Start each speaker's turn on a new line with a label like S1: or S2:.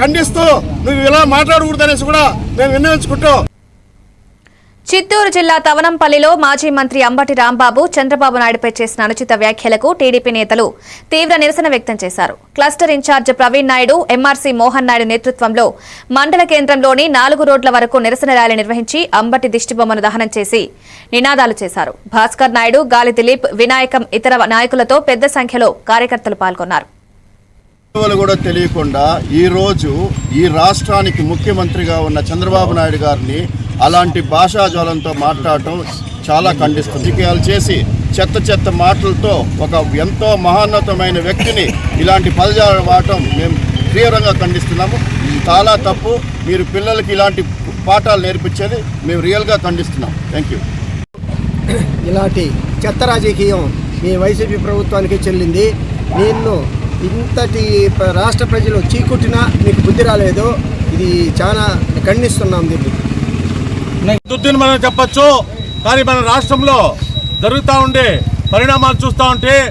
S1: ఖండిస్తూ నువ్వు ఇలా మాట్లాడకూడదనేసి కూడా మేము విన్నవించుకుంటూ.
S2: చిత్తూరు జిల్లా తవనంపల్లిలో మాజీ మంత్రి అంబటి రాంబాబు చంద్రబాబు నాయుడుపై చేసిన అనుచిత వ్యాఖ్యలకు టీడీపీ నేతలు తీవ్ర నిరసన వ్యక్తం చేశారు. Cluster in charge Praveen Naidu, MRC Mohan Naidu నేతృత్వంలో మండల కేంద్రంలోని 4 రోడ్ల వరకు నిరసన ర్యాలీ నిర్వహించి అంబటి దిష్టిబొమ్మను దహనం చేసి నినాదాలు చేశారు. భాస్కర్ నాయుడు, గాలి దిలీప్, వినాయకం ఇతర నాయకులతో పెద్ద సంఖ్యలో కార్యకర్తలు పాల్గొన్నారు.
S1: కూడా తెలియకుండా ఈరోజు ఈ రాష్ట్రానికి ముఖ్యమంత్రిగా ఉన్న చంద్రబాబు నాయుడు గారిని అలాంటి భాషాజాలంతో మాట్లాడటం చాలా ఖండిస్తుంది. రాజకీయాలు చేసి చెత్త మాటలతో ఒక ఎంతో మహోన్నతమైన వ్యక్తిని ఇలాంటి పదజాలం వాడటం మేము తీవ్రంగా ఖండిస్తున్నాము. చాలా తప్పు. మీరు పిల్లలకి ఇలాంటి పాఠాలు నేర్పించేది మేము రియల్గా ఖండిస్తున్నాం. Thank you.
S3: ఇలాంటి చెత్త రాజకీయం మీ వైసీపీ ప్రభుత్వానికి చెల్లింది. నిన్ను ఇంతటి రాష్ట్ర ప్రజలు చీకుట్టినా మీకు బుద్ధి రాలేదు. ఇది చాలా ఖండిస్తున్నాం.
S4: దుద్దిని మనం చెప్పచ్చు, కానీ మన రాష్ట్రంలో జరుగుతూ ఉండే పరిణామాలు చూస్తూ ఉంటే